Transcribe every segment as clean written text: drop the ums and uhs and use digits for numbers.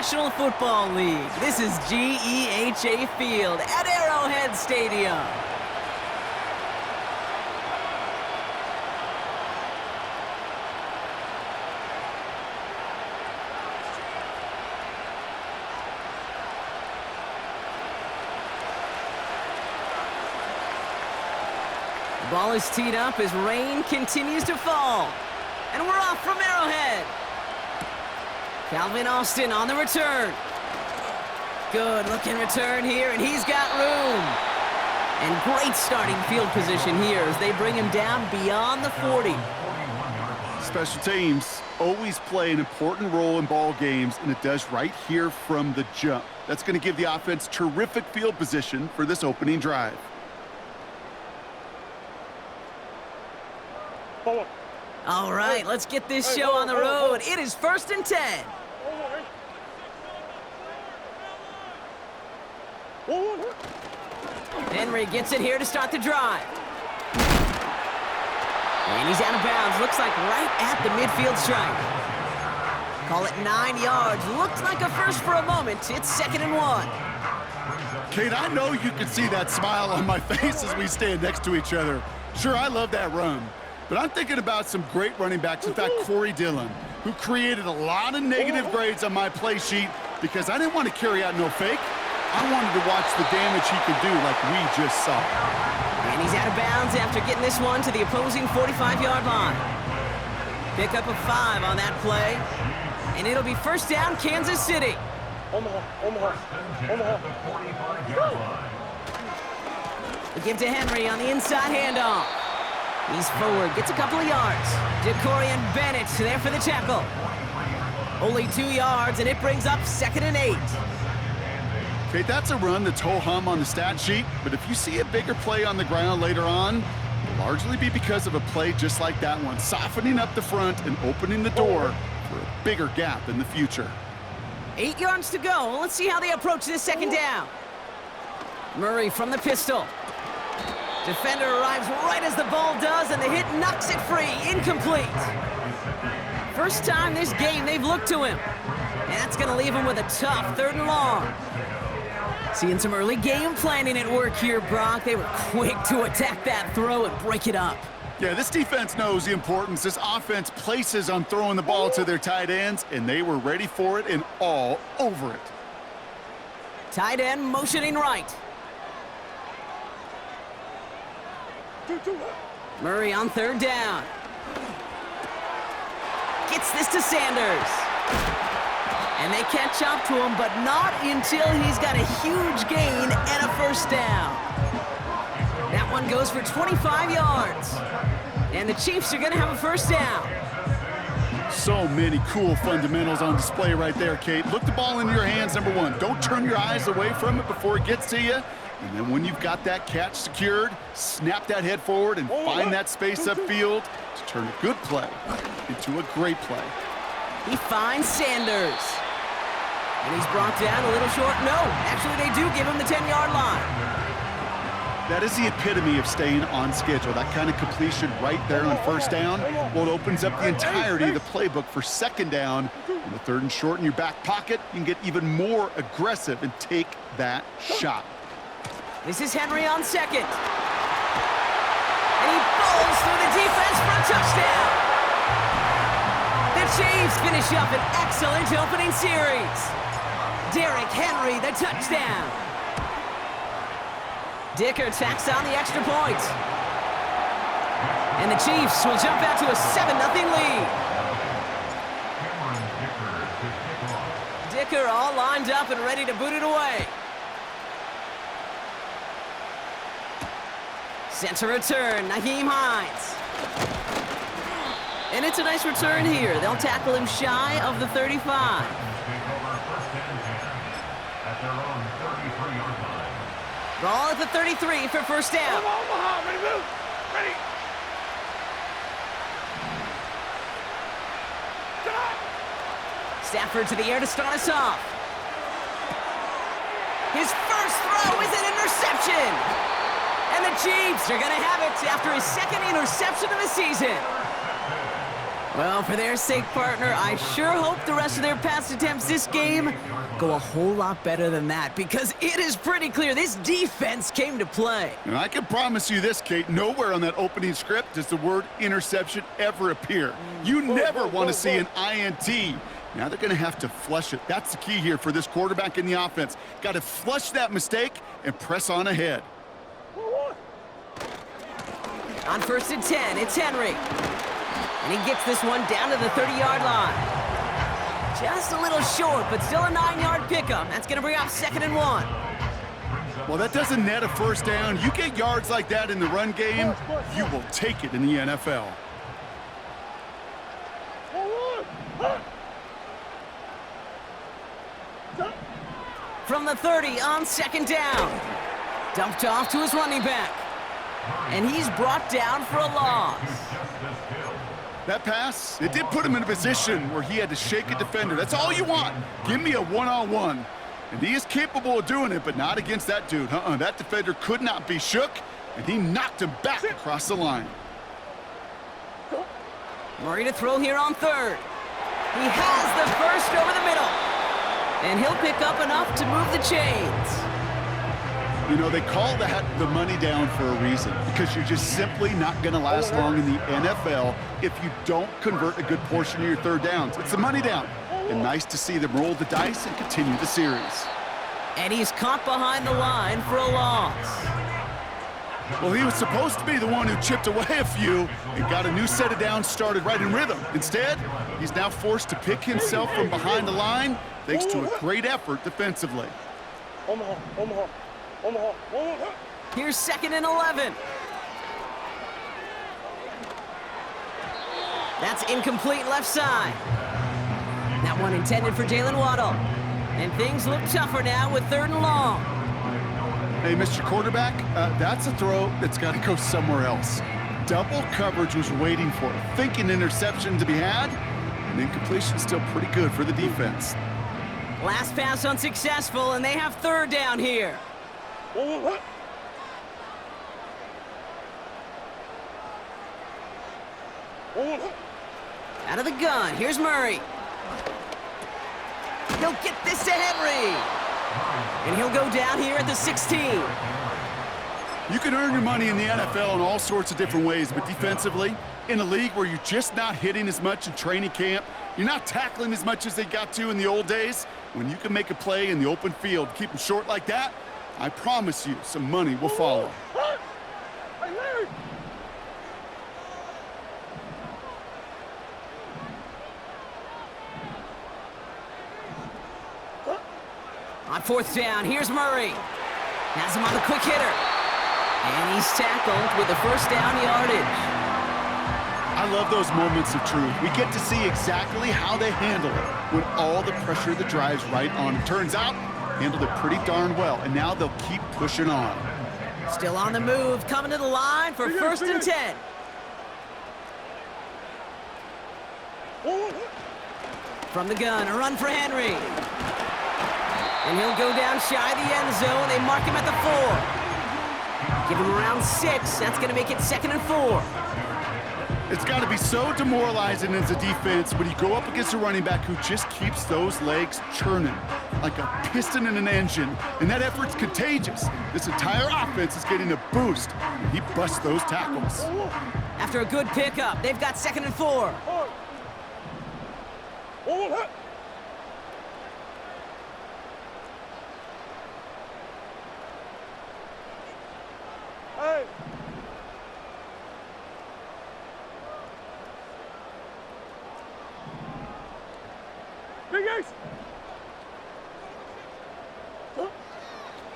National Football League. This is GEHA Field at Arrowhead Stadium. The ball is teed up as rain continues to fall. And we're off from Arrowhead. Calvin Austin on the return. Good looking return here, and he's got room. And great starting field position here as they bring him down beyond the 40. Special teams always play an important role in ball games, and it does right here from the jump. That's going to give the offense terrific field position for this opening drive. All right, let's get this show on the road. It is 1st and 10. Henry gets it here to start the drive. And he's out of bounds. Looks like right at the midfield stripe. Call it 9 yards. Looked like a first for a moment. It's 2nd and 1. Kate, I know you can see that smile on my face as we stand next to each other. Sure, I love that run. But I'm thinking about some great running backs. In fact, Corey Dillon, who created a lot of negative grades on my play sheet because I didn't want to carry out no fake. I wanted to watch the damage he could do like we just saw. And he's out of bounds after getting this one to the opposing 45-yard line. Pick up a 5 on that play. And it'll be 1st down, Kansas City. Omaha. We give to Henry on the inside handoff. He's forward, gets a couple of yards. Decorian Bennett there for the tackle. Only 2 yards, and it brings up 2nd and 8. Okay, that's a run that's ho-hum on the stat sheet, but if you see a bigger play on the ground later on, it'll largely be because of a play just like that one, softening up the front and opening the door for a bigger gap in the future. 8 yards to go. Let's see how they approach this 2nd down. Murray from the pistol. Defender arrives right as the ball does, and the hit knocks it free. Incomplete. First time this game they've looked to him. And that's going to leave him with a tough 3rd and long. Seeing some early game planning at work here, Brock. They were quick to attack that throw and break it up. Yeah, this defense knows the importance this offense places on throwing the ball to their tight ends, and they were ready for it and all over it. Tight end motioning right. Murray on 3rd down. Gets this to Sanders. And they catch up to him, but not until he's got a huge gain and a 1st down. That one goes for 25 yards. And the Chiefs are going to have a 1st down. So many cool fundamentals on display right there, Kate. Look the ball in your hands, number one. Don't turn your eyes away from it before it gets to you. And then when you've got that catch secured, snap that head forward and find that space upfield to turn a good play into a great play. He finds Sanders. And he's brought down a little short. No, actually they do give him the 10-yard line. That is the epitome of staying on schedule. That kind of completion right there on 1st down. Well, it opens up the entirety of the playbook for 2nd down. On the 3rd and short in your back pocket, you can get even more aggressive and take that shot. This is Henry on 2nd. And he bowls through the defense for a touchdown. The Chiefs finish up an excellent opening series. Derrick Henry, the touchdown. Dicker tacks on the extra point. And the Chiefs will jump out to a 7-0 lead. Dicker all lined up and ready to boot it away. Center return, Nyheim Hines. And it's a nice return here. They'll tackle him shy of the 35. Ball at the 33 for 1st down. Omaha, ready, move. Ready. Stafford to the air to start us off. His first throw is an interception. And the Chiefs are going to have it after his 2nd interception of the season. Well, for their sake, partner, I sure hope the rest of their pass attempts this game go a whole lot better than that, because it is pretty clear this defense came to play. And I can promise you this, Kate, nowhere on that opening script does the word interception ever appear. You never want to see an INT. Now they're going to have to flush it. That's the key here for this quarterback in the offense. Got to flush that mistake and press on ahead. On 1st and 10, it's Henry. And he gets this one down to the 30-yard line. Just a little short, but still a 9-yard pickup. That's going to bring up 2nd and 1. Well, that doesn't net a first down. You get yards like that in the run game, you will take it in the NFL. From the 30 on 2nd down. Dumped off to his running back. And he's brought down for a loss. That pass, it did put him in a position where he had to shake a defender. That's all you want. Give me a one-on-one. And he is capable of doing it, but not against that dude. That defender could not be shook, and he knocked him back across the line. Murray to throw here on 3rd. He has the first over the middle. And he'll pick up enough to move the chains. You know, they call that the money down for a reason, because you're just simply not going to last long in the NFL if you don't convert a good portion of your 3rd downs. It's the money down. And nice to see them roll the dice and continue the series. And he's caught behind the line for a loss. Well, he was supposed to be the one who chipped away a few and got a new set of downs started right in rhythm. Instead, he's now forced to pick himself from behind the line thanks to a great effort defensively. Here's 2nd and 11. That's incomplete left side. That one intended for Jalen Waddle. And things look tougher now with 3rd and long. Hey, Mr. Quarterback, that's a throw that's got to go somewhere else. Double coverage was waiting for it, thinking interception to be had, and incompletion still pretty good for the defense. Last pass unsuccessful, and they have 3rd down here. Out of the gun, here's Murray. He'll get this to Henry. And he'll go down here at the 16. You can earn your money in the NFL in all sorts of different ways, but defensively, in a league where you're just not hitting as much in training camp, you're not tackling as much as they got to in the old days, when you can make a play in the open field, keep them short like that, I promise you some money will follow. On 4th down, here's Murray. Has him on the quick hitter. And he's tackled with the 1st down yardage. I love those moments of truth. We get to see exactly how they handle it when all the pressure that drives right on them. Turns out, handled it pretty darn well, and now they'll keep pushing on. Still on the move, coming to the line for 1st and 10. From the gun, a run for Henry. And he'll go down shy of the end zone. They mark him at the 4. Give him around 6. That's going to make it 2nd and 4. It's got to be so demoralizing as a defense when you go up against a running back who just keeps those legs churning like a piston in an engine, and that effort's contagious. This entire offense is getting a boost, and he busts those tackles. After a good pickup, they've got 2nd and 4. Hey! Big Ace!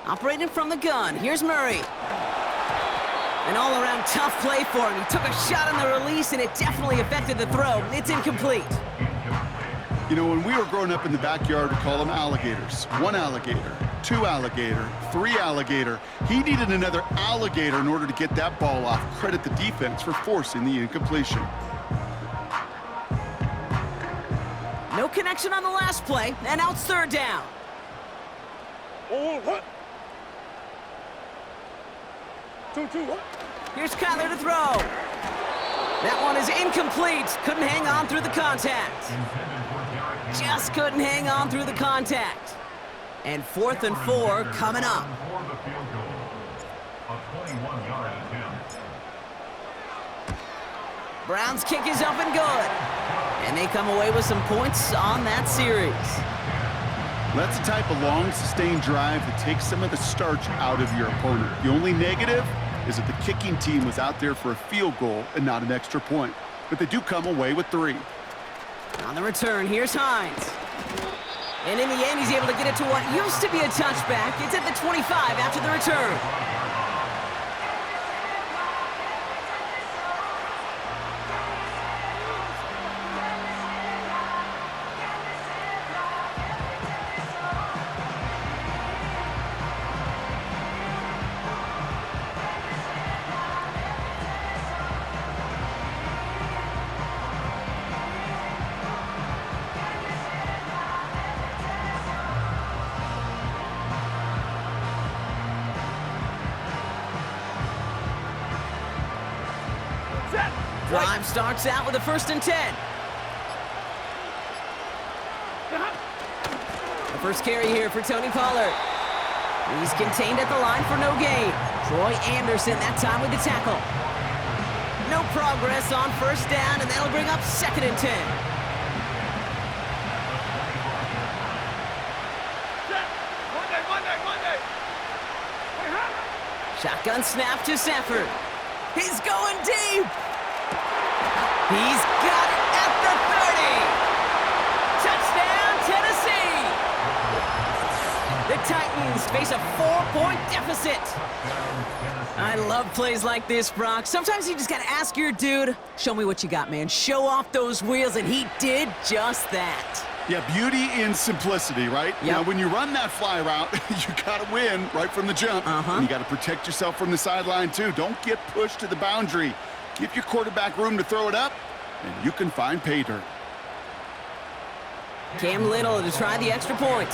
Operating from the gun, here's Murray. An all-around tough play for him. He took a shot on the release, and it definitely affected the throw. It's incomplete. You know, when we were growing up in the backyard, we call them alligators. 1 alligator, 2 alligator, 3 alligator. He needed another alligator in order to get that ball off. Credit the defense for forcing the incompletion. No connection on the last play, and now it's 3rd down. Here's Kyler to throw. That one is incomplete. Couldn't hang on through the contact. Just couldn't hang on through the contact. And 4th and 4 coming up. Browns kick is up and good. And they come away with some points on that series. That's the type of long, sustained drive that takes some of the starch out of your opponent. The only negative is that the kicking team was out there for a field goal and not an extra point. But they do come away with 3. On the return, here's Hines. And in the end, he's able to get it to what used to be a touchback. It's at the 25 after the return. Drive starts out with a 1st and 10. The first carry here for Tony Pollard. He's contained at the line for no gain. Troy Anderson that time with the tackle. No progress on 1st down, and that'll bring up 2nd and 10. Shotgun snap to Safford. He's going deep. He's got it at the 30. Touchdown, Tennessee. The Titans face a 4-point deficit. I love plays like this, Brock. Sometimes you just got to ask your dude, show me what you got, man. Show off those wheels, and he did just that. Yeah, beauty in simplicity, right? Yep. Now, when you run that fly route, you got to win right from the jump. And you got to protect yourself from the sideline, too. Don't get pushed to the boundary. Give your quarterback room to throw it up, and you can find pay dirt. Cam Little to try the extra point.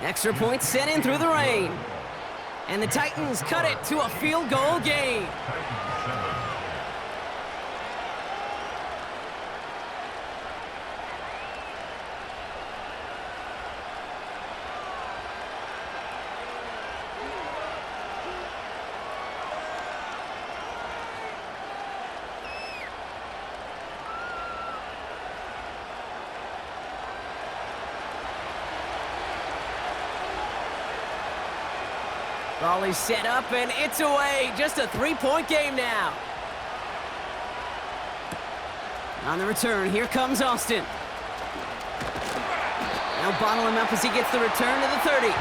Extra point sent in through the rain. And the Titans cut it to a field goal game. Volley set up, and it's away. Just a 3-point game now. On the return, here comes Austin. Now bottle him up as he gets the return to the 30.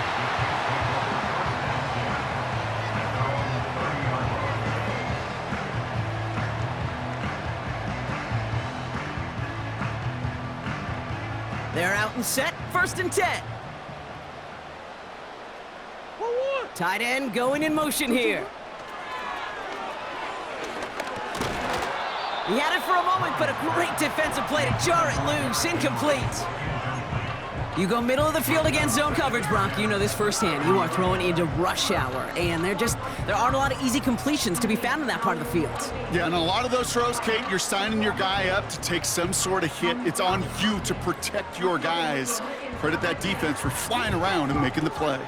They're out and set, 1st and 10. Tight end going in motion here. He had it for a moment, but a great defensive play to jar it loose. Incomplete. You go middle of the field against zone coverage, Brock. You know this firsthand. You are throwing into rush hour, and there aren't a lot of easy completions to be found in that part of the field. Yeah, and a lot of those throws, Kate, you're signing your guy up to take some sort of hit. It's on you to protect your guys. Credit that defense for flying around and making the play.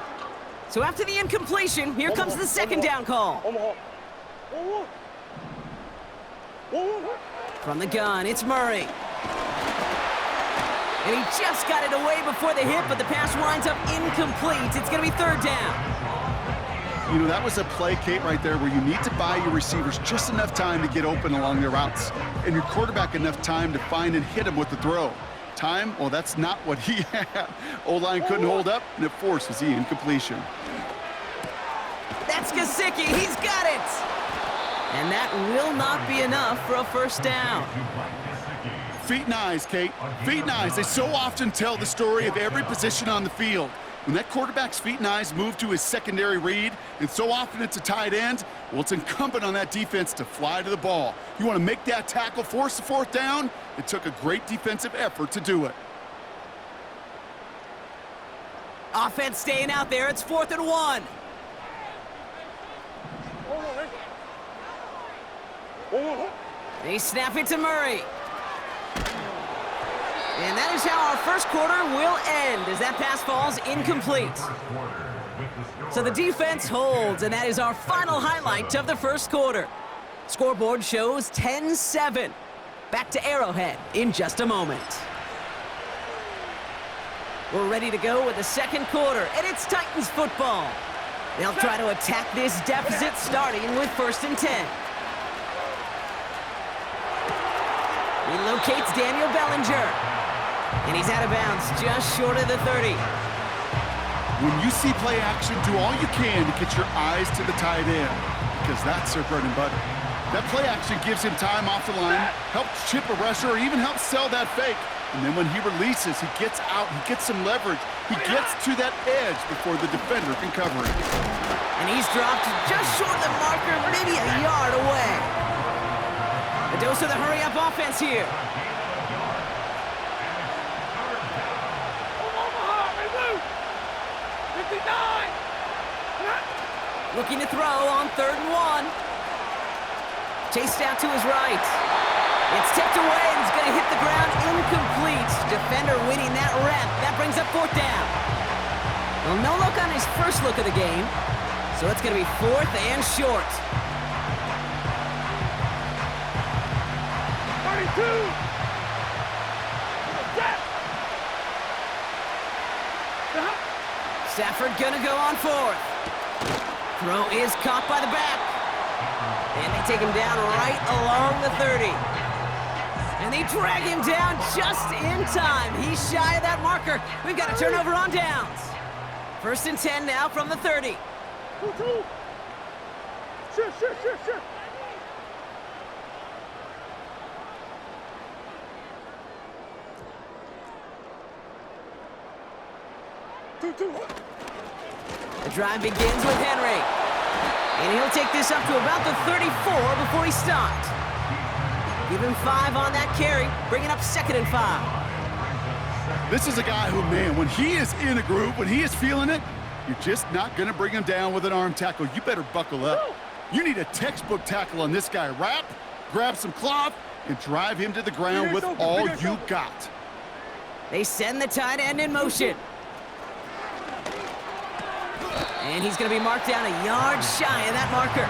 So after the incompletion, here comes the 2nd down call. From the gun, it's Murray. And he just got it away before the hit, but the pass winds up incomplete. It's going to be 3rd down. You know, that was a play, Kate, right there, where you need to buy your receivers just enough time to get open along their routes, and your quarterback enough time to find and hit him with the throw. Time, well, that's not what he had. O-line couldn't hold up, and it forces the incompletion. That's Gesicki. He's got it. And that will not be enough for a 1st down. Feet and eyes, Kate. Feet and eyes. They so often tell the story of every position on the field. When that quarterback's feet and eyes move to his secondary read, and so often it's a tight end, well, it's incumbent on that defense to fly to the ball. You want to make that tackle, force the 4th down? It took a great defensive effort to do it. Offense staying out there. It's 4th and 1. They snap it to Murray. And that is how our first quarter will end, as that pass falls incomplete. So the defense holds, and that is our final highlight of the first quarter. Scoreboard shows 10-7. Back to Arrowhead in just a moment. We're ready to go with the second quarter, and it's Titans football. They'll try to attack this deficit, starting with 1st and 10. Relocates Daniel Bellinger. And he's out of bounds, just short of the 30. When you see play action, do all you can to get your eyes to the tight end, because that's their bread and butter. That play action gives him time off the line, helps chip a rusher, or even helps sell that fake. And then when he releases, he gets out, he gets some leverage. He gets to that edge before the defender can cover him. And he's dropped just short of the marker, maybe a yard away. A dose of the hurry-up offense here. Looking to throw on 3rd and 1. Chased out to his right. It's tipped away, and he's going to hit the ground incomplete. Defender winning that rep. That brings up 4th down. Well, no look on his first look of the game, so it's going to be 4th and short. 32. Stafford going to go on 4th. Throw is caught by the back. And they take him down right along the 30. And they drag him down just in time. He's shy of that marker. We've got a turnover on downs. 1st and 10 now from the 30. Sure. 2. The drive begins with Henry. And he'll take this up to about the 34 before he stopped. Give him 5 on that carry, bringing up 2nd and 5. This is a guy who, man, when he is in a groove, when he is feeling it, you're just not going to bring him down with an arm tackle. You better buckle up. You need a textbook tackle on this guy. Wrap, grab some cloth, and drive him to the ground with all you got. They send the tight end in motion. And he's going to be marked down a yard shy of that marker.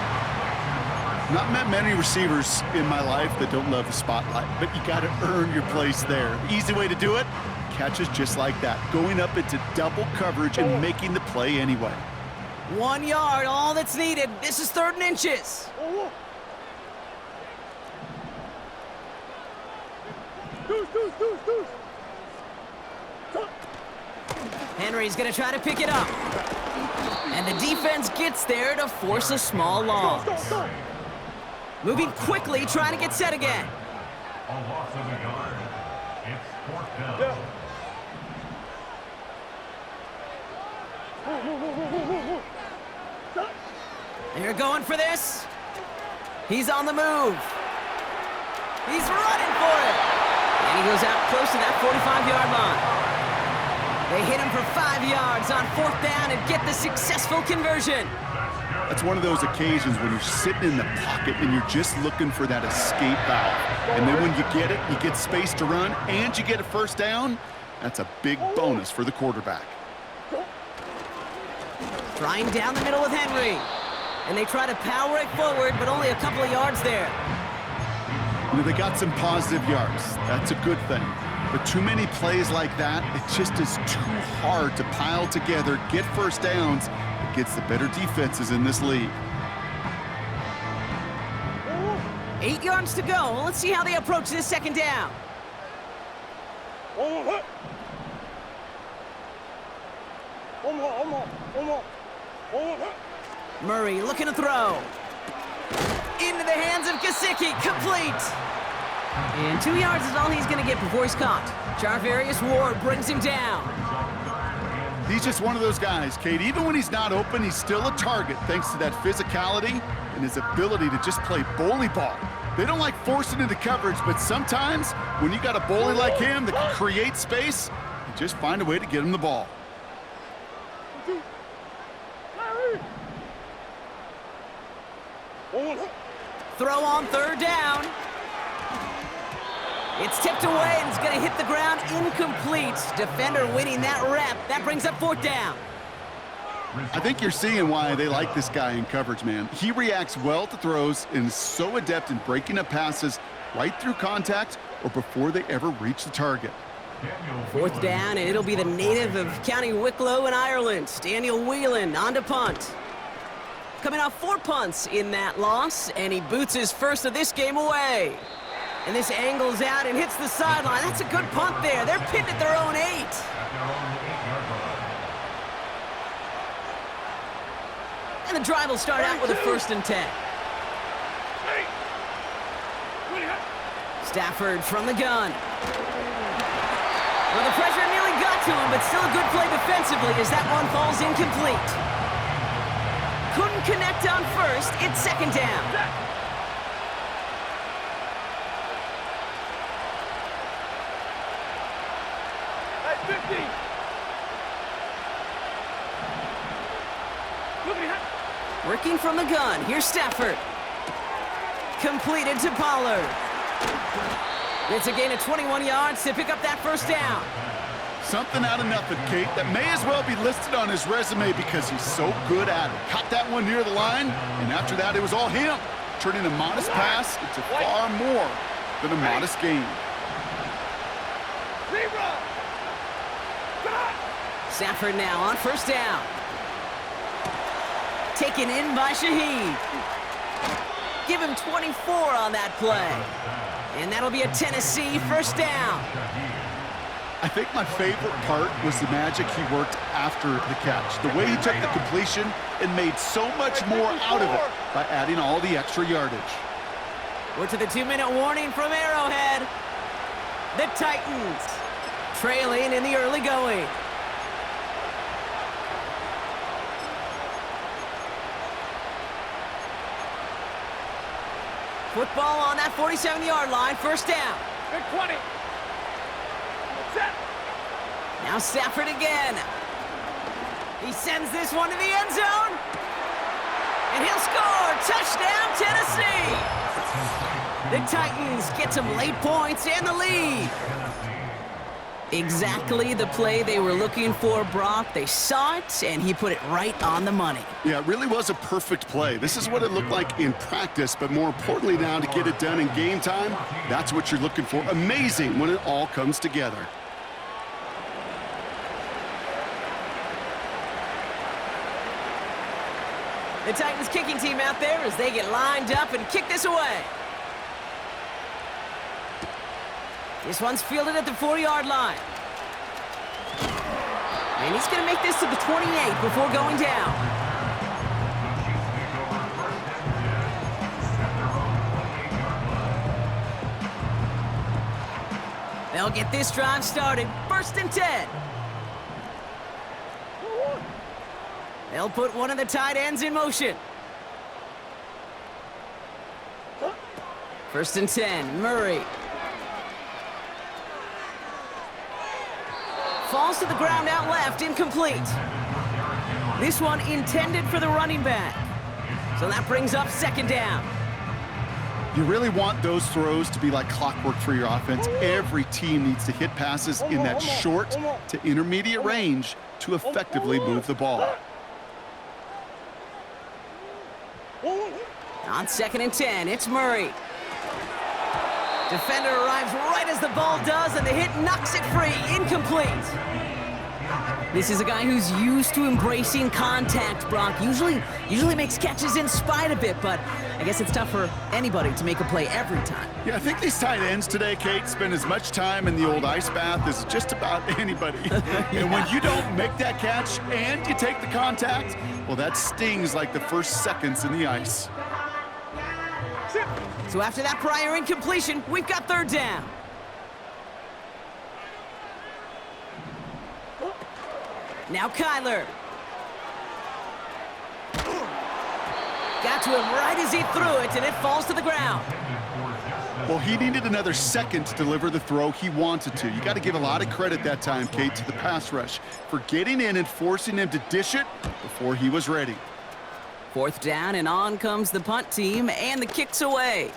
Not met many receivers in my life that don't love the spotlight, but you got to earn your place there. Easy way to do it, catches just like that, going up into double coverage and making the play anyway. 1 yard, all that's needed. This is 3rd and inches. Henry's going to try to pick it up. And the defense gets there to force a small loss. Moving quickly, trying to get set again. A loss of a yard. It's 4th down. They're going for this. He's on the move. He's running for it. And he goes out close to that 45-yard line. They hit him for 5 yards on 4th down and get the successful conversion. That's one of those occasions when you're sitting in the pocket and you're just looking for that escape valve. And then when you get it, you get space to run, and you get a 1st down. That's a big bonus for the quarterback. Trying down the middle with Henry. And they try to power it forward, but only a couple of yards there. You know, they got some positive yards. That's a good thing. But too many plays like that, it just is too hard to pile together, get 1st downs against the better defenses in this league. 8 yards to go. Let's see how they approach this 2nd down. Murray looking to throw. Into the hands of Gesicki, complete. And 2 yards is all he's going to get before he's caught. Charvarius Ward brings him down. He's just one of those guys, Kate. Even when he's not open, he's still a target thanks to that physicality and his ability to just play bully ball. They don't like forcing into coverage, but sometimes when you got a bully like him that can create space, you just find a way to get him the ball. Throw on third down. It's tipped away and it's going to hit the ground incomplete. Defender winning that rep. That brings up fourth down. I think you're seeing why they like this guy in coverage, man. He reacts well to throws and is so adept in breaking up passes right through contact or before they ever reach the target. Fourth down, and it'll be the native of County Wicklow in Ireland, Daniel Whelan, on to punt. Coming off 4 punts in that loss, and he boots his first of this game away. And this angles out and hits the sideline. That's a good punt there. They're pinned at their own 8. And the drive will start out with a 1st and 10. Stafford from the gun. Well, the pressure nearly got to him, but still a good play defensively as that one falls incomplete. Couldn't connect on first. It's 2nd down. Hey, 50. Working from the gun. Here's Stafford. Completed to Pollard. It's a gain of 21 yards to pick up that 1st down. Something out of nothing, Kate, that may as well be listed on his resume because he's so good at it. Caught that one near the line, and after that, it was all him, turning a modest pass into far more than a modest gain. Stafford now on 1st down. Taken in by Shaheed. Give him 24 on that play. And that'll be a Tennessee 1st down. I think my favorite part was the magic he worked after the catch. The way he took the completion and made so much more out of it by adding all the extra yardage. We're to the 2-minute warning from Arrowhead. The Titans trailing in the early going. Football on that 47-yard line, 1st down. Big 20. Set. Now Stafford again. He sends this one to the end zone. And he'll score. Touchdown, Tennessee. The Titans get some late points and the lead. Exactly the play they were looking for, Brock. They saw it, and he put it right on the money. Yeah, it really was a perfect play. This is what it looked like in practice, but more importantly now to get it done in game time, that's what you're looking for. Amazing when it all comes together. The Titans kicking team out there as they get lined up and kick this away. This one's fielded at the 4-yard line. And he's going to make this to the 28 before going down. They'll get this drive started. 1st and 10. They'll put one of the tight ends in motion. 1st and 10, Murray. Falls to the ground out left, incomplete. This one intended for the running back. So that brings up 2nd down. You really want those throws to be like clockwork for your offense. Every team needs to hit passes in that short to intermediate range to effectively move the ball. On 2nd and 10, it's Murray. Defender arrives right as the ball does, and the hit knocks it free. Incomplete. This is a guy who's used to embracing contact, Brock. Usually makes catches in spite of it, but I guess it's tough for anybody to make a play every time. Yeah, I think these tight ends today, Kate, spend as much time in the old ice bath as just about anybody. And when you don't make that catch and you take the contact, well, that stings like the first seconds in the ice. So after that prior incompletion, we've got 3rd down. Now Kyler. Got to him right as he threw it, and it falls to the ground. Well, he needed another second to deliver the throw he wanted to. You got to give a lot of credit that time, Kate, to the pass rush for getting in and forcing him to dish it before he was ready. 4th down, and on comes the punt team, and the kick's away.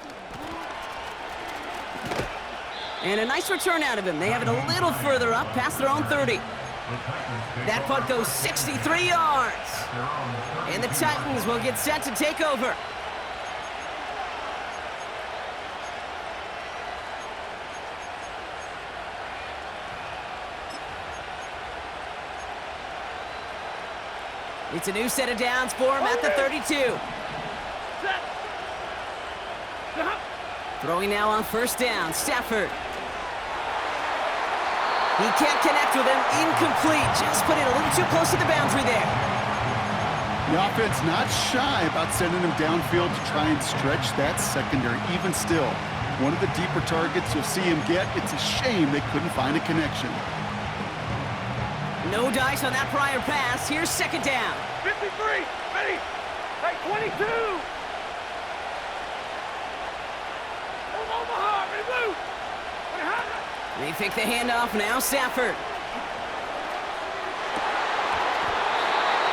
And a nice return out of him. They have it a little further up, past their own 30. That punt goes 63 yards. And the Titans will get set to take over. It's a new set of downs for him at the 32. Throwing now on 1st down, Stafford. He can't connect with him, incomplete. Just put it a little too close to the boundary there. The offense not shy about sending him downfield to try and stretch that secondary. Even still, one of the deeper targets you'll see him get. It's a shame they couldn't find a connection. No dice on that prior pass. Here's 2nd down. 53, ready. Hey, 22. Omaha, ready, blue. They fake the handoff now, Stafford.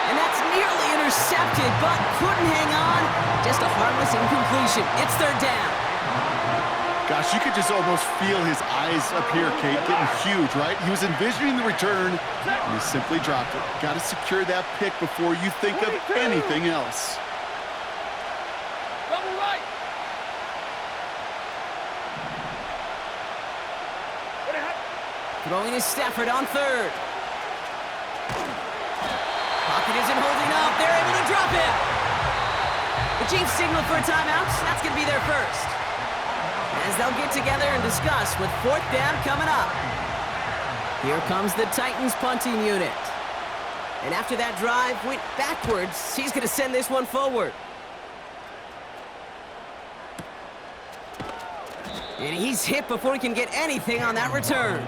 And that's nearly intercepted, but couldn't hang on. Just a harmless incompletion. It's 3rd down. Gosh, you could just almost feel his eyes up here, Kate, getting huge, right? He was envisioning the return, and he simply dropped it. Got to secure that pick before you think of anything else. Double right. Throwing is Stafford on 3rd. Pocket isn't holding up. They're able to drop it. The Chiefs signal for a timeout. That's going to be their first. As they'll get together and discuss with 4th down coming up. Here comes the Titans punting unit. And after that drive went backwards, he's going to send this one forward. And he's hit before he can get anything on that return.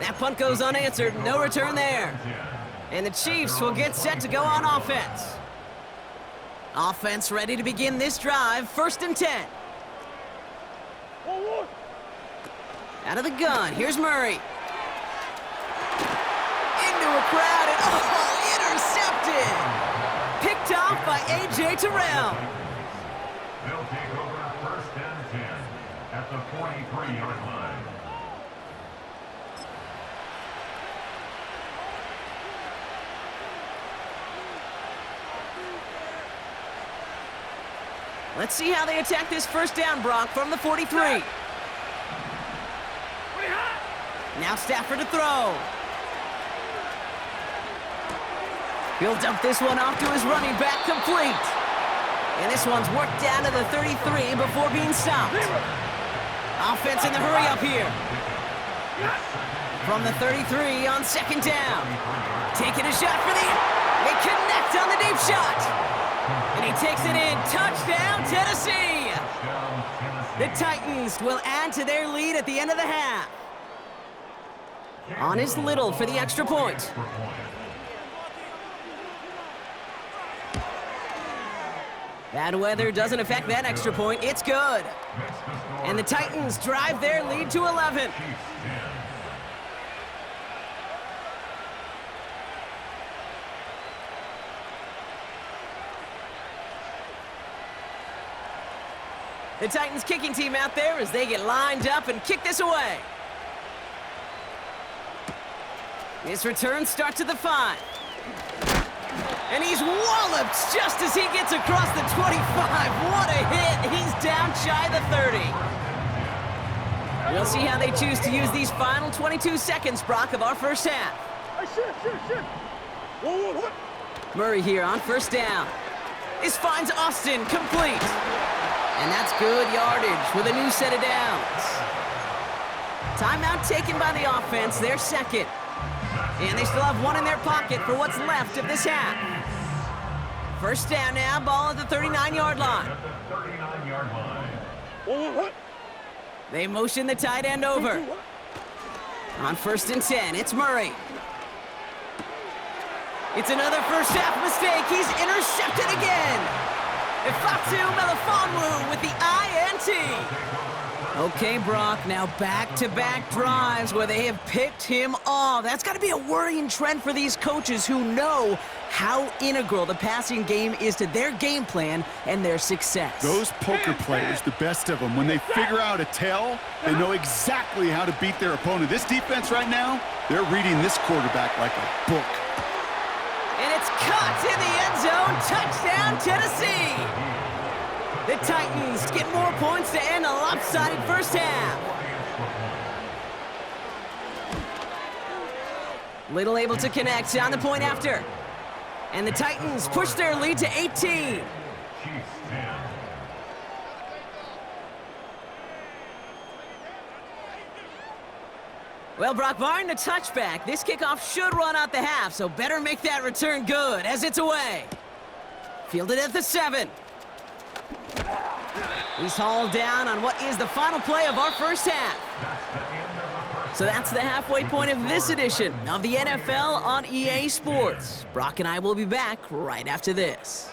That punt goes unanswered. No return there. And the Chiefs will get set to go on offense. Offense ready to begin this drive. 1st and 10. Out of the gun, here's Murray. Into a crowd, and intercepted! Picked off by A.J. Terrell. They'll take over 1st and 10 at the 43-yard line. Let's see how they attack this 1st down, Brock, from the 43. Now Stafford to throw. He'll dump this one off to his running back, complete. And this one's worked down to the 33 before being stopped. Offense in the hurry up here. From the 33 on 2nd down. Taking a shot for the... They connect on the deep shot. And he takes it in. Touchdown, Tennessee. The Titans will add to their lead at the end of the half. On is Little for the extra point. Bad weather doesn't affect that extra point. It's good. And the Titans drive their lead to 11. The Titans kicking team out there as they get lined up and kick this away. His return starts at the 5. And he's walloped just as he gets across the 25. What a hit. He's down shy of the 30. We'll see how they choose to use these final 22 seconds, Brock, of our first half. Murray here on 1st down. This finds Austin, complete. And that's good yardage with a new set of downs. Timeout taken by the offense, their 2nd. And they still have one in their pocket for what's left of this half. 1st down now, ball at the 39-yard line. They motion the tight end over. On 1st and 10, it's Murray. It's another first half mistake. He's intercepted again. Ifatu Melifonwu with the INT. Okay, Brock, now back-to-back drives where they have picked him off. That's got to be a worrying trend for these coaches who know how integral the passing game is to their game plan and their success. Those poker players, the best of them, when they figure out a tell, they know exactly how to beat their opponent. This defense right now, they're reading this quarterback like a book. And it's caught in the end zone. Touchdown, Tennessee! The Titans get more points to end a lopsided first half. Little able to connect on the point after. And the Titans push their lead to 18. Well, Brock, barring the touchback, this kickoff should run out the half, so better make that return good as it's away. Fielded at the 7. He's hauled down on what is the final play of our first half. So that's the halfway point of this edition of the NFL on EA Sports. Brock and I will be back right after this.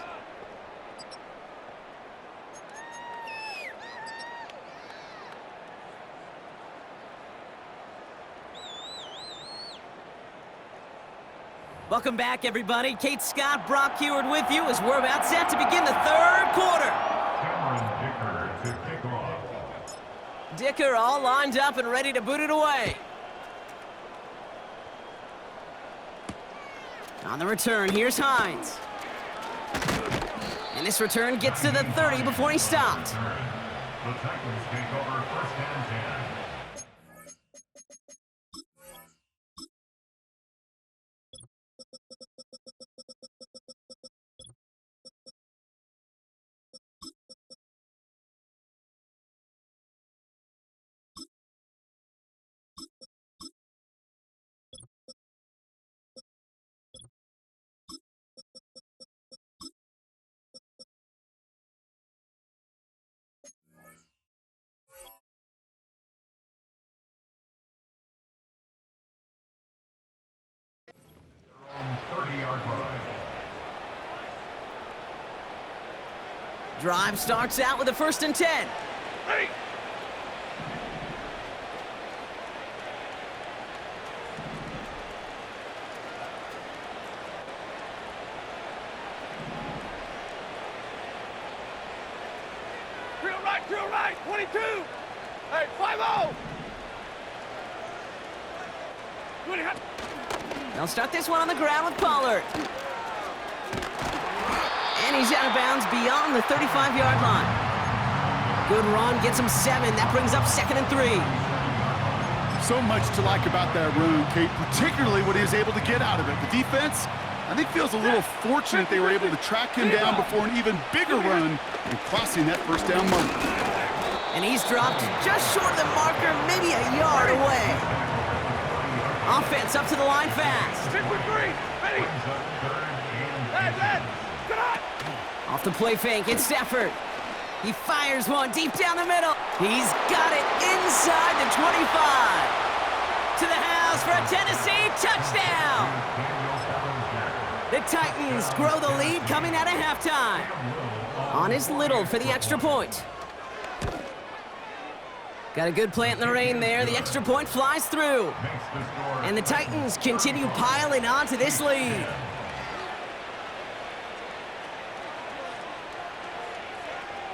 Welcome back, everybody. Kate Scott, Brock Heward with you as we're about set to begin the third quarter. Dicker all lined up and ready to boot it away. On the return, here's Hines. And this return gets to the 30 before he stopped. The Titans take over first and 10. Drive starts out with a 1st and 10. Hey! Drill right, 22! Hey, 5-0! They'll start this one on the ground with Pollard. And he's out of bounds beyond the 35-yard line. Good run, gets him 7. That brings up 2nd and 3. So much to like about that run, Kate, particularly what he was able to get out of it. The defense, I think, feels a little fortunate they were able to track him down before an even bigger run and crossing that first down marker. And he's dropped just short of the marker, maybe a yard away. Offense up to the line fast. 6 with 3, ready! Hey, come on! Off the play fake, it's Stafford. He fires one deep down the middle. He's got it inside the 25. To the house for a Tennessee touchdown. The Titans grow the lead coming out of halftime. On is Little for the extra point. Got a good plant in the rain there. The extra point flies through. And the Titans continue piling on to this lead.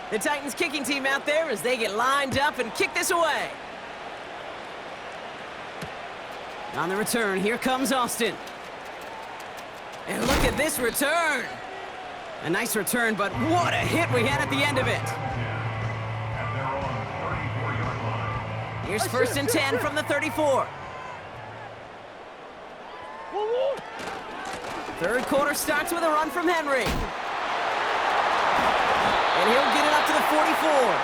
The Titans kicking team out there as they get lined up and kick this away. On the return, here comes Austin. And look at this return. A nice return, but what a hit we had at the end of it. Here's 1st and 10 from the 34. Third quarter starts with a run from Henry. And he'll get it up to the 44.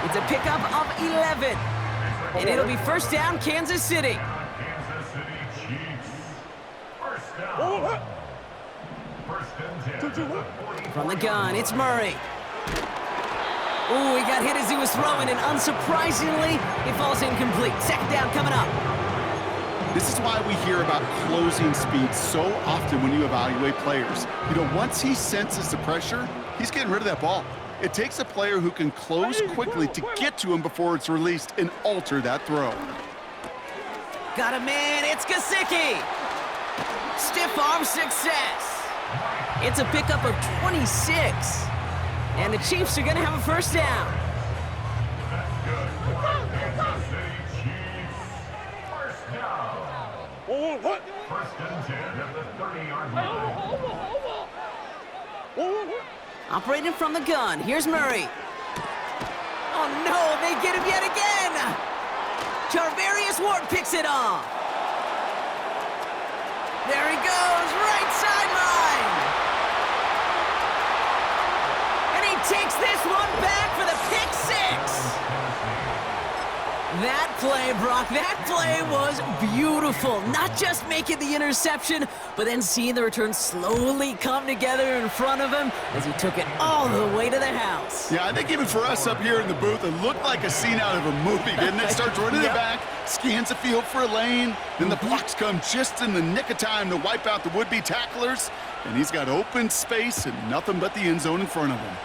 It's a pickup of 11. And it'll be 1st down, Kansas City. Kansas City Chiefs. First down. 1st and 10. From the gun, it's Murray. Ooh, he got hit as he was throwing, and unsurprisingly, it falls incomplete. 2nd down coming up. This is why we hear about closing speed so often when you evaluate players. You know, once he senses the pressure, he's getting rid of that ball. It takes a player who can close quickly to get to him before it's released and alter that throw. Got a man, it's Gesicki. Stiff arm success. It's a pickup of 26. And the Chiefs are going to have a first down. First and 10 at the 30-yard line. Operating from the gun, here's Murray. Oh no, they get him yet again! Charvarius Ward picks it off. There he goes, right sideline! And he takes this one back for the pick six! That play, Brock, that play was beautiful. Not just making the interception, but then seeing the return slowly come together in front of him as he took it all the way to the house. Yeah, I think even for us up here in the booth, it looked like a scene out of a movie, didn't it? Starts running Yep. it back, scans the field for a lane, then the blocks come just in the nick of time to wipe out the would-be tacklers, and he's got open space and nothing but the end zone in front of him.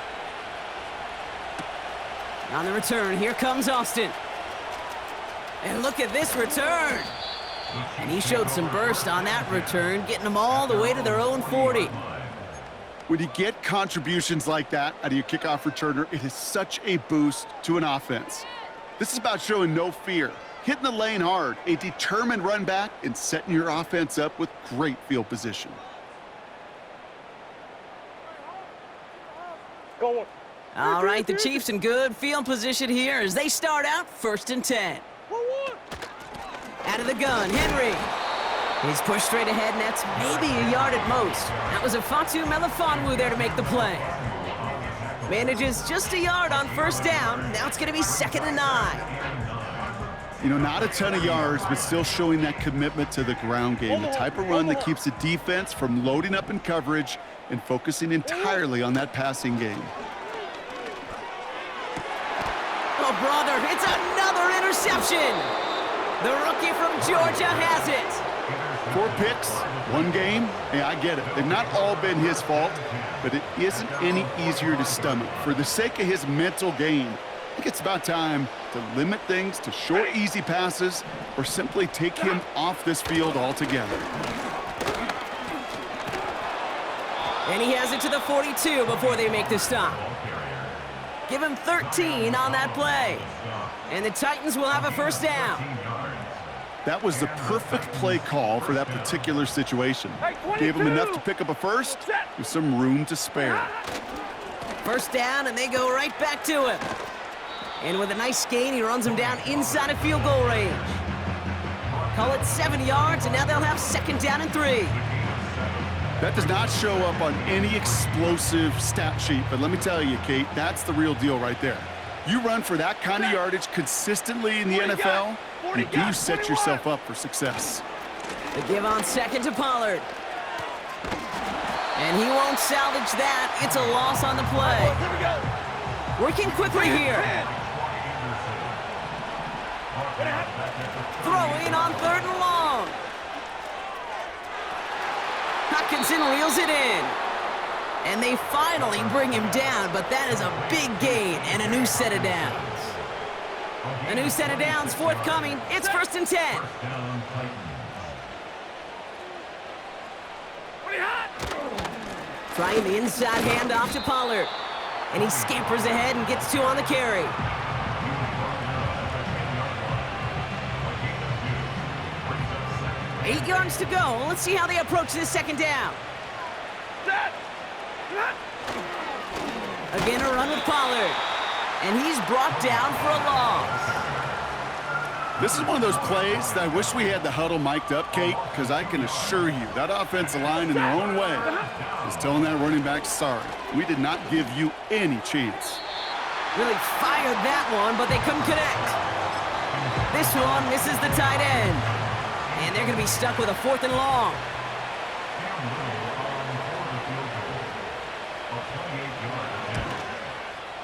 On the return, here comes Austin. And look at this return. And he showed some burst on that return, getting them all the way to their own 40. When you get contributions like that out of your kickoff returner, it is such a boost to an offense. This is about showing no fear, hitting the lane hard, a determined run back, and setting your offense up with great field position. All right, the Chiefs in good field position here as they start out 1st and 10. Out of the gun, Henry. He's pushed straight ahead, and that's maybe a yard at most. That was a Fatu Melifonwu there to make the play. Manages just a yard on 1st down. Now it's going to be 2nd and 9. You know, not a ton of yards, but still showing that commitment to the ground game, the type of run that keeps the defense from loading up in coverage and focusing entirely on that passing game. Oh, brother, it's another interception. The rookie from Georgia has it. 4 picks, 1 game. Hey, I get it. They've not all been his fault, but it isn't any easier to stomach. For the sake of his mental game, I think it's about time to limit things to short, easy passes or simply take him off this field altogether. And he has it to the 42 before they make the stop. Give him 13 on that play. And the Titans will have a first down. That was the perfect play call for that particular situation. Gave him enough to pick up a first with some room to spare. First down, and they go right back to him. And with a nice gain, he runs him down inside of field goal range. Call it 7 yards, and now they'll have 2nd down and 3. That does not show up on any explosive stat sheet, but let me tell you, Kate, that's the real deal right there. You run for that kind of yardage consistently in the NFL, you do set yourself up for success. The give on 2nd to Pollard. And he won't salvage that. It's a loss on the play. Working quickly here. Throwing on 3rd and long. Hutchinson reels it in. And they finally bring him down, but that is a big gain and a new set of downs. A new set of downs forthcoming. It's 1st and 10. Trying the inside handoff to Pollard. And he scampers ahead and gets 2 on the carry. Eight yards to go. Let's see how they approach this 2nd down. Again, a run with Pollard. And he's brought down for a loss. This is one of those plays that I wish we had the huddle mic'd up, Kate, because I can assure you that offensive line in their own way is telling that running back, sorry, we did not give you any chance. Really fired that one, but they couldn't connect. This one misses the tight end. And they're going to be stuck with a 4th and long.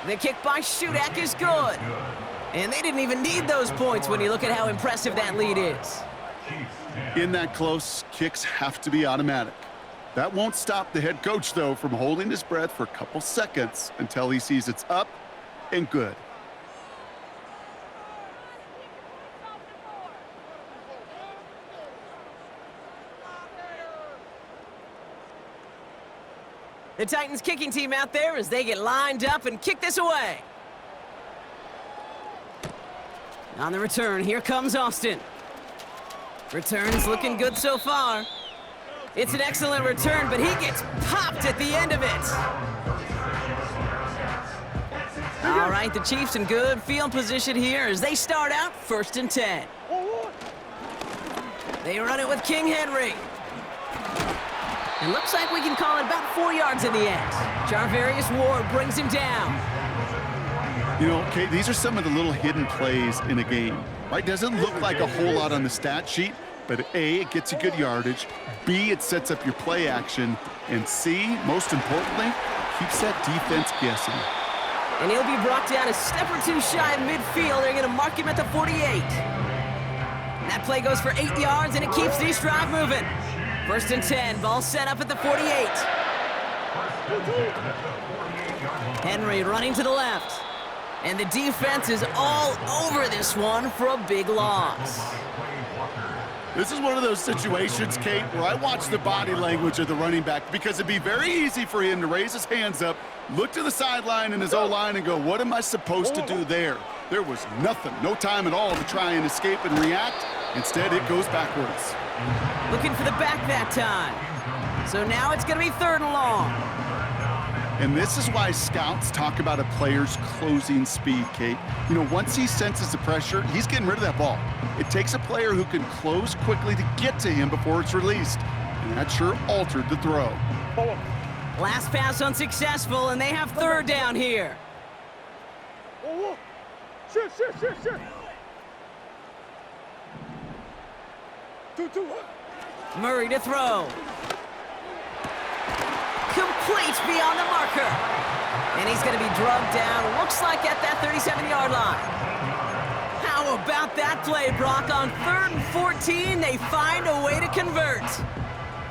The kick by Shudak is good. And they didn't even need those points when you look at how impressive that lead is. In that close, kicks have to be automatic. That won't stop the head coach, though, from holding his breath for a couple seconds until he sees it's up and good. The Titans kicking team out there as they get lined up and kick this away. On the return, here comes Austin. Return's looking good so far. It's an excellent return, but he gets popped at the end of it. All right, the Chiefs in good field position here as they start out 1st and 10. They run it with King Henry. It looks like we can call it about 4 yards in the end. Jarvarius Ward brings him down. You know, Kate, these are some of the little hidden plays in a game, right? Doesn't look like a whole lot on the stat sheet, but A, it gets you good yardage, B, it sets up your play action, and C, most importantly, keeps that defense guessing. And he'll be brought down a step or two shy of midfield. They're going to mark him at the 48. That play goes for 8 yards, and it keeps this drive moving. 1st and 10, ball set up at the 48. Henry running to the left. And the defense is all over this one for a big loss. This is one of those situations, Kate, where I watch the body language of the running back because it'd be very easy for him to raise his hands up, look to the sideline in his O-line and go, what am I supposed to do there? There was nothing, no time at all to try and escape and react. Instead, it goes backwards. Looking for the back that time. So now it's going to be 3rd and long. And this is why scouts talk about a player's closing speed, Kate. You know, once he senses the pressure, he's getting rid of that ball. It takes a player who can close quickly to get to him before it's released. And that sure altered the throw. Last pass unsuccessful, and they have 3rd down here. Murray to throw. Complete beyond the marker. And he's going to be drugged down, looks like at that 37-yard line. How about that play, Brock? On 3rd and 14, they find a way to convert.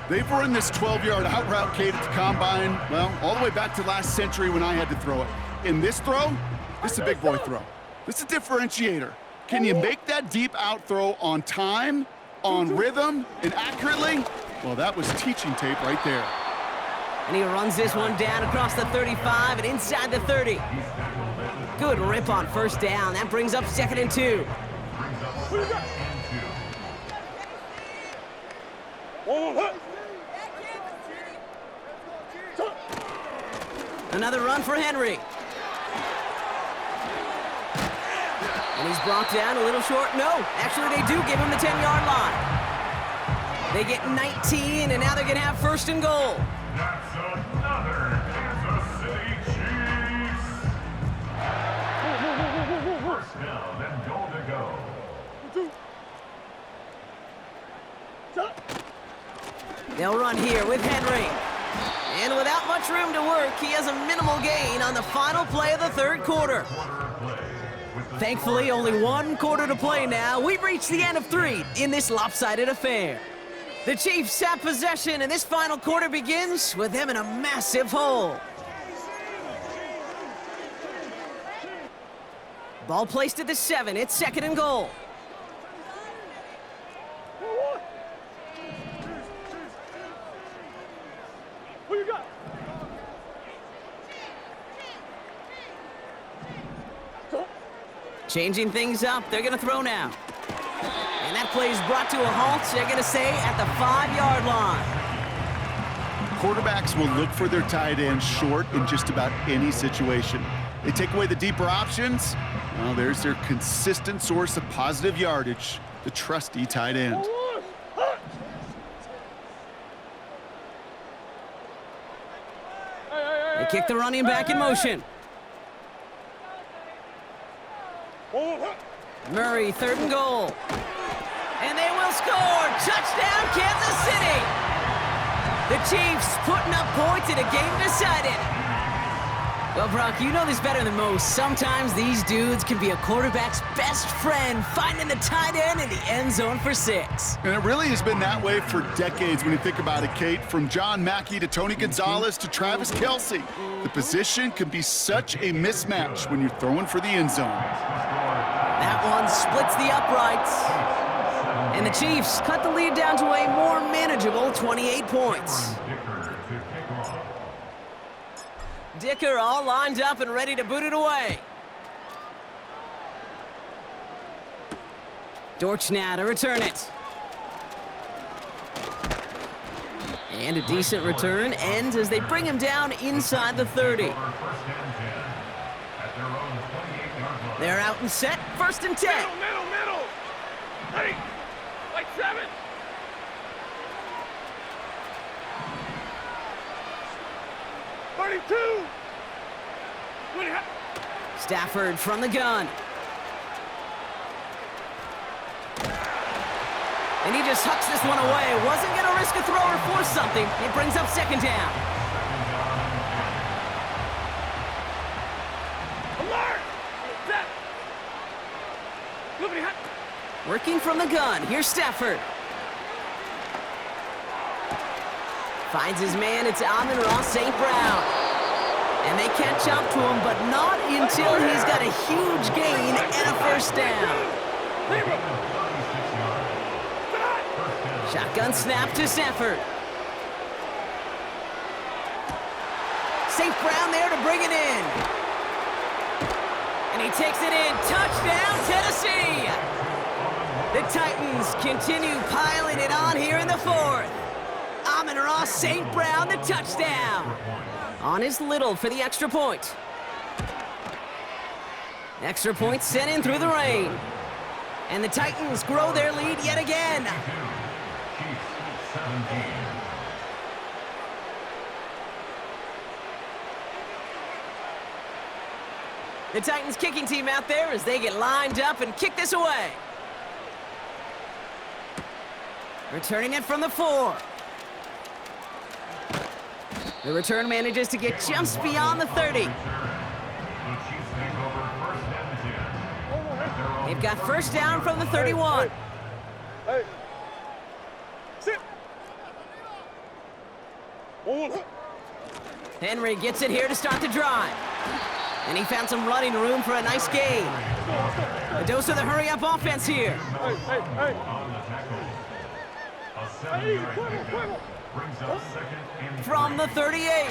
They've run this 12-yard out route, Kate, at the combine, well, all the way back to last century when I had to throw it. In this throw, this is a big boy throw. This is a differentiator. Can you make that deep out throw on time, on rhythm, and accurately? Well, that was teaching tape right there. And he runs this one down across the 35 and inside the 30. Good rip on 1st down. That brings up 2nd and 2. Another run for Henry. And he's brought down a little short. No, actually they do give him the 10-yard line. They get 19, and now they're going to have 1st and goal. That's another Kansas City Chiefs. 1st down and goal to go. They'll run here with Henry. And without much room to work, he has a minimal gain on the final play of the 3rd quarter. Thankfully, only 1 quarter to play now. We've reached the end of 3 in this lopsided affair. The Chiefs have possession, and this final quarter begins with them in a massive hole. Ball placed at the 7. It's 2nd and goal. Who you got? Changing things up. They're going to throw now. And that play is brought to a halt. They're going to say at the 5-yard line. Quarterbacks will look for their tight end short in just about any situation. They take away the deeper options. Well, there's their consistent source of positive yardage, the trusty tight end. They kick the running back in motion. Murray, 3rd and goal. And they will score. Touchdown, Kansas City. The Chiefs putting up points in a game decided. Well, Brock, you know this better than most. Sometimes these dudes can be a quarterback's best friend, finding the tight end in the end zone for 6. And it really has been that way for decades when you think about it, Kate. From John Mackey to Tony Gonzalez to Travis Kelce. The position can be such a mismatch when you're throwing for the end zone. That one splits the uprights. And the Chiefs cut the lead down to a more manageable 28 points. Dicker all lined up and ready to boot it away. Dortch now to return it. And a decent return ends as they bring him down inside the 30. They're out and set, 1st and 10. Middle. Ready. Like 7. Stafford from the gun. And he just hucks this one away. Wasn't going to risk a throw or force something. It brings up 2nd down. Alert! Set. Working from the gun. Here's Stafford. Finds his man. It's Amon-Ra St. Brown. And they catch up to him, but not until he's got a huge gain and a 1st down. Shotgun snap to Stafford. St. Brown there to bring it in. And he takes it in. Touchdown, Tennessee! The Titans continue piling it on here in the 4th. Amon-Ra St. Brown, the touchdown. On is Little for the extra point. Extra point sent in through the rain. And the Titans grow their lead yet again. The Titans kicking team out there as they get lined up and kick this away. Returning it from the 4. The return manages to get just beyond the 30. They've got 1st down from the 31. Hey. Sit. Henry gets it here to start the drive. And he found some running room for a nice gain. A dose of the hurry-up offense here. Hey. From the 38.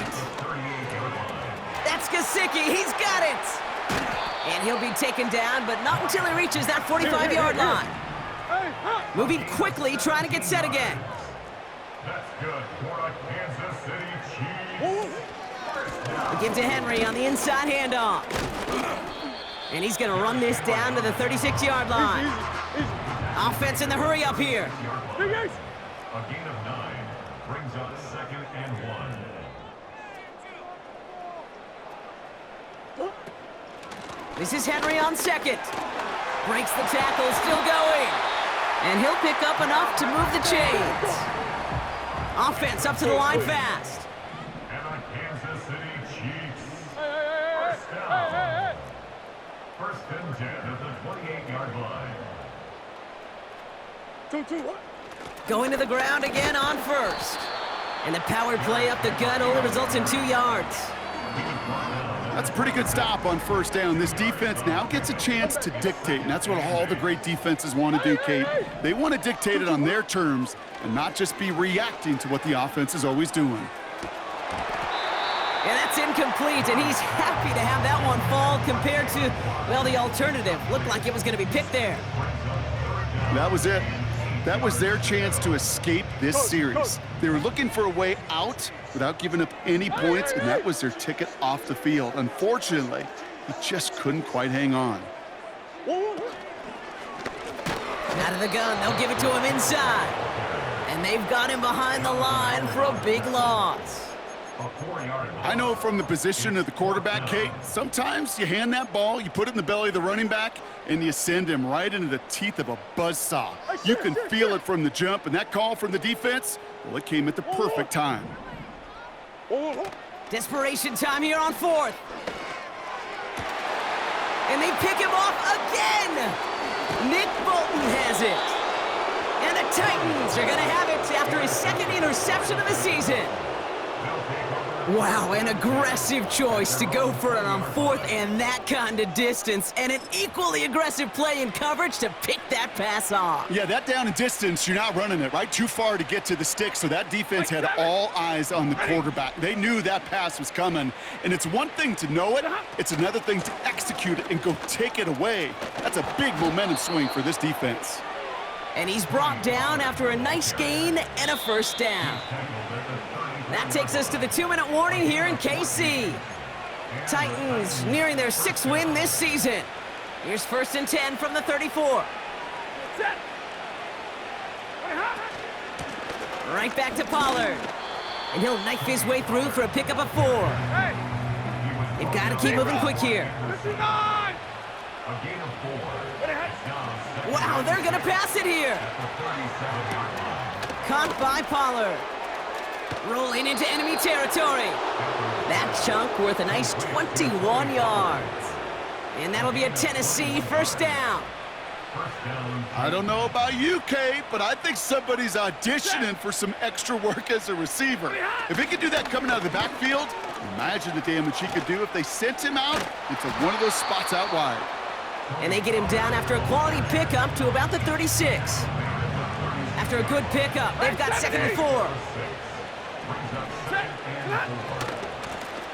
That's Gesicki. He's got it. And he'll be taken down, but not until he reaches that 45-yard line. Moving quickly, trying to get set again. That's good for the Kansas City Chiefs. We give to Henry on the inside handoff. And he's going to run this down to the 36-yard line. Offense in the hurry-up here. A gain of 9 brings up 2nd and 1. This is Henry on 2nd. Breaks the tackle, still going. And he'll pick up enough to move the chains. Offense up to the line fast. And the Kansas City Chiefs. First down. 1st and 10 at the 28-yard line. 2-2. Going to the ground again on 1st. And the power play up the gut only results in 2 yards. That's a pretty good stop on 1st down. This defense now gets a chance to dictate, and that's what all the great defenses want to do, Kate. They want to dictate it on their terms and not just be reacting to what the offense is always doing. And that's incomplete, and he's happy to have that one fall compared to, well, the alternative. Looked like it was going to be picked there. That was it. That was their chance to escape this series. They were looking for a way out without giving up any points, and that was their ticket off the field. Unfortunately, he just couldn't quite hang on. Out of the gun, they'll give it to him inside. And they've got him behind the line for a big loss. I know from the position of the quarterback, Kate, sometimes you hand that ball, you put it in the belly of the running back, and you send him right into the teeth of a buzzsaw. You can feel it from the jump, and that call from the defense, well, it came at the perfect time. Desperation time here on 4th. And they pick him off again! Nick Bolton has it. And the Titans are going to have it after his second interception of the season. Wow, an aggressive choice to go for it on fourth and that kind of distance, and an equally aggressive play in coverage to pick that pass off. Yeah, that down and distance, you're not running it, right? Too far to get to the stick, so that defense had all eyes on the quarterback. They knew that pass was coming, and it's one thing to know it, it's another thing to execute it and go take it away. That's a big momentum swing for this defense. And he's brought down after a nice gain and a first down. That takes us to the 2-minute warning here in KC. Titans nearing their 6th win this season. Here's 1st and 10 from the 34. Set. Right back to Pollard. And he'll knife his way through for a pickup of 4. Hey. They've got to keep moving quick here. This is on. A gain of 4. Wow, they're going to pass it here. Caught by Pollard. Rolling into enemy territory. That chunk worth a nice 21 yards. And that'll be a Tennessee first down. I don't know about you, Kate, but I think somebody's auditioning for some extra work as a receiver. If he could do that coming out of the backfield, imagine the damage he could do if they sent him out into one of those spots out wide. And they get him down after a quality pickup to about the 36. After a good pickup, they've got 2nd and 4.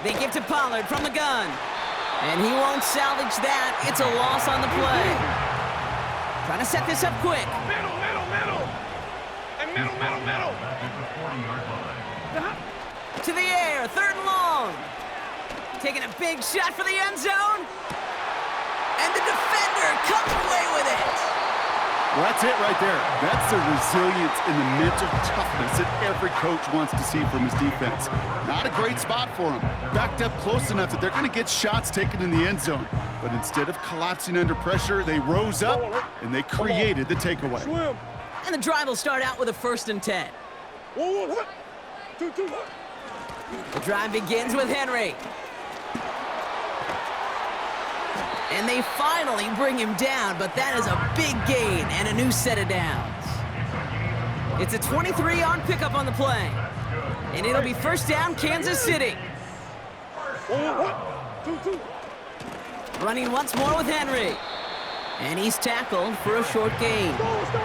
They give to Pollard from the gun. And he won't salvage that. It's a loss on the play. Trying to set this up quick. Middle. And middle. To the air, 3rd and long. Taking a big shot for the end zone. And the defender comes away with it. Well, that's it right there. That's the resilience and the mental toughness that every coach wants to see from his defense. Not a great spot for him. Backed up close enough that they're going to get shots taken in the end zone. But instead of collapsing under pressure, they rose up and they created the takeaway. Swim. And the drive will start out with a 1st and 10. Whoa. 2. The drive begins with Henry. And they finally bring him down, but that is a big gain and a new set of downs. It's a 23-yard pickup on the play. And it'll be first down, Kansas City. 2. Running once more with Henry. And he's tackled for a short gain. Let's go.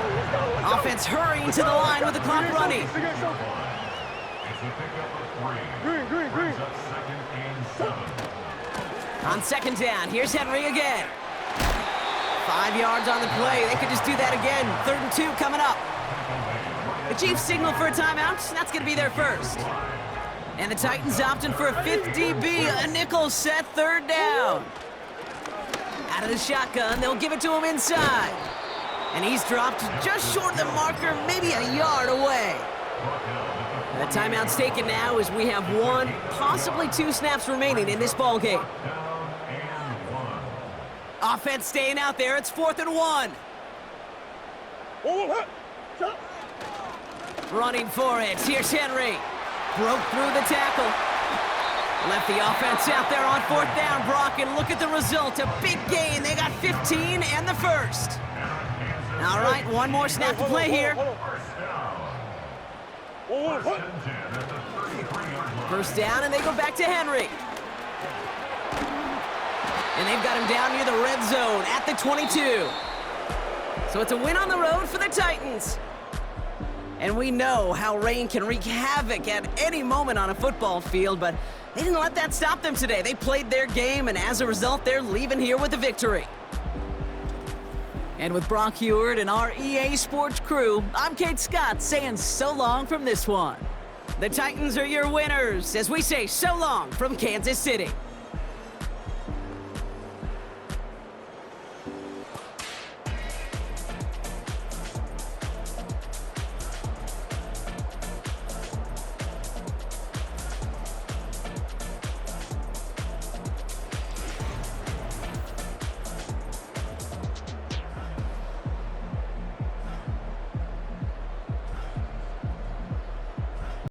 Offense hurrying to the line with the clock running. Green. On 2nd down, here's Henry again. 5 yards on the play. They could just do that again. 3rd and 2 coming up. The Chiefs signal for a timeout. That's going to be their first. And the Titans opting for a 5th DB, a nickel set 3rd down. Out of the shotgun, they'll give it to him inside. And he's dropped just short of the marker, maybe a yard away. The timeout's taken now as we have 1, possibly 2 snaps remaining in this ball game. Offense staying out there. It's 4th and 1. Running for it. Here's Henry. Broke through the tackle. Left the offense out there on 4th down, Brock, and look at the result. A big gain. They got 15 and the first. All right, 1 more snap to play here. First down, and they go back to Henry. And they've got him down near the red zone at the 22. So it's a win on the road for the Titans. And we know how rain can wreak havoc at any moment on a football field, but they didn't let that stop them today. They played their game, and as a result, they're leaving here with a victory. And with Brock Heward and our EA Sports crew, I'm Kate Scott saying so long from this one. The Titans are your winners as we say so long from Kansas City.